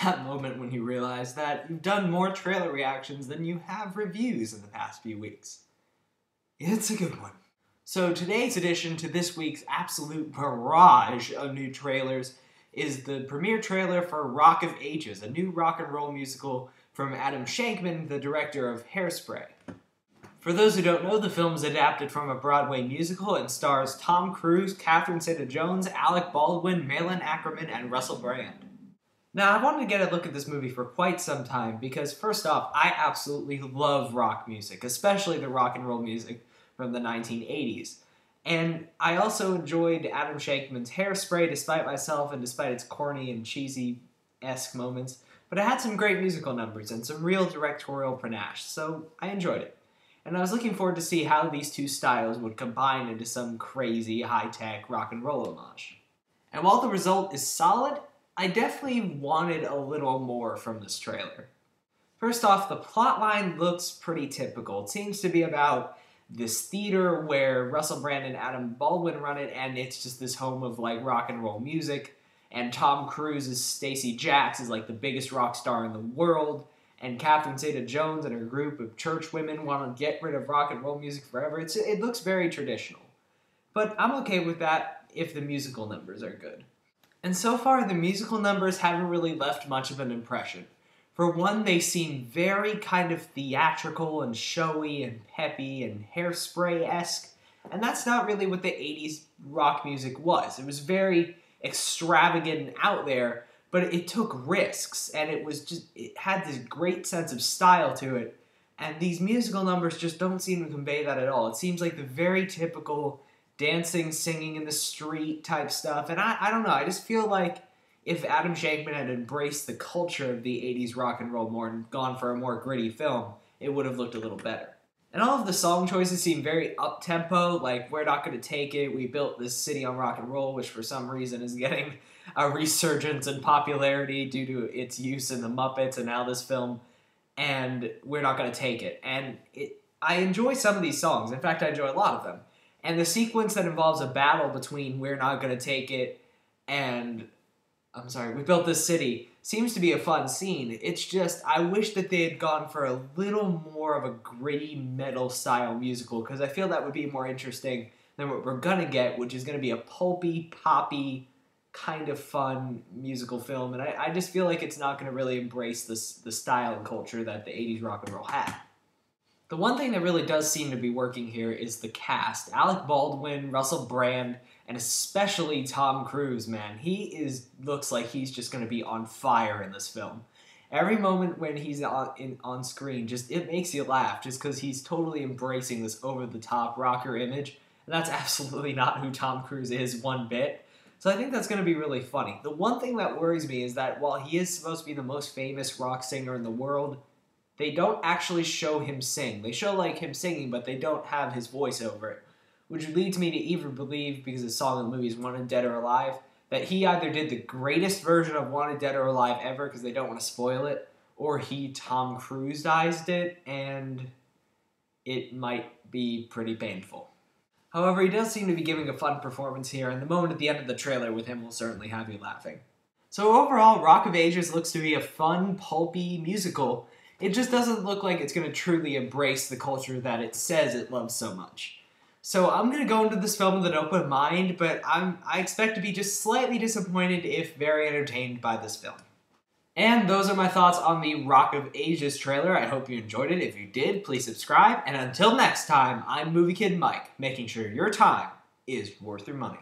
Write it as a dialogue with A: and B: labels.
A: That moment when you realize that you've done more trailer reactions than you have reviews in the past few weeks. It's a good one. So today's addition to this week's absolute barrage of new trailers is the premiere trailer for Rock of Ages, a new rock and roll musical from Adam Shankman, the director of Hairspray. For those who don't know, the film is adapted from a Broadway musical and stars Tom Cruise, Catherine Zeta-Jones, Alec Baldwin, Malin Ackerman, and Russell Brand. Now, I wanted to get a look at this movie for quite some time because, first off, I absolutely love rock music, especially the rock and roll music from the 1980s. And I also enjoyed Adam Shankman's Hairspray despite myself and despite its corny and cheesy-esque moments, but it had some great musical numbers and some real directorial panache, so I enjoyed it. And I was looking forward to see how these two styles would combine into some crazy, high-tech rock and roll homage. And while the result is solid, I definitely wanted a little more from this trailer. First off, the plotline looks pretty typical. It seems to be about this theater where Russell Brand and Adam Baldwin run it, and it's just this home of like rock and roll music. And Tom Cruise's Stacey Jax is like the biggest rock star in the world, and Catherine Zeta-Jones and her group of church women want to get rid of rock and roll music forever. It looks very traditional. But I'm okay with that if the musical numbers are good. And so far, the musical numbers haven't really left much of an impression. For one, they seem very kind of theatrical and showy and peppy and Hairspray-esque, and that's not really what the 80s rock music was. It was very extravagant and out there, but it took risks, and it had this great sense of style to it, and these musical numbers just don't seem to convey that at all. It seems like the very typical dancing, singing in the street type stuff. And I don't know, I just feel like if Adam Shankman had embraced the culture of the 80s rock and roll more and gone for a more gritty film, it would have looked a little better. And all of the song choices seem very up-tempo, like We're Not Gonna Take It, We Built This City on Rock and Roll, which for some reason is getting a resurgence in popularity due to its use in the Muppets and now this film, and We're Not Gonna Take It. And I enjoy some of these songs. In fact, I enjoy a lot of them. And the sequence that involves a battle between We're Not Gonna Take It and, We Built This City seems to be a fun scene. It's just, I wish that they had gone for a little more of a gritty metal style musical, because I feel that would be more interesting than what we're gonna get, which is gonna be a pulpy, poppy, kind of fun musical film. And I just feel like it's not gonna really embrace the style and culture that the 80s rock and roll had. The one thing that really does seem to be working here is the cast. Alec Baldwin, Russell Brand, and especially Tom Cruise, man. Looks like he's just going to be on fire in this film. Every moment when he's on screen, it makes you laugh, just because he's totally embracing this over-the-top rocker image. And that's absolutely not who Tom Cruise is one bit. So I think that's going to be really funny. The one thing that worries me is that while he is supposed to be the most famous rock singer in the world, they don't actually show him sing. They show like him singing, but they don't have his voice over it. Which leads me to even believe, because the song in the movie is Wanted Dead or Alive, that he either did the greatest version of Wanted Dead or Alive ever, because they don't want to spoil it, or he Tom Cruise-ized it, and it might be pretty painful. However, he does seem to be giving a fun performance here, and the moment at the end of the trailer with him will certainly have you laughing. So overall, Rock of Ages looks to be a fun, pulpy musical. It just doesn't look like it's going to truly embrace the culture that it says it loves so much. So I'm going to go into this film with an open mind, but I expect to be just slightly disappointed if very entertained by this film. And those are my thoughts on the Rock of Ages trailer. I hope you enjoyed it. If you did, please subscribe. And until next time, I'm Movie Kid Mike, making sure your time is worth your money.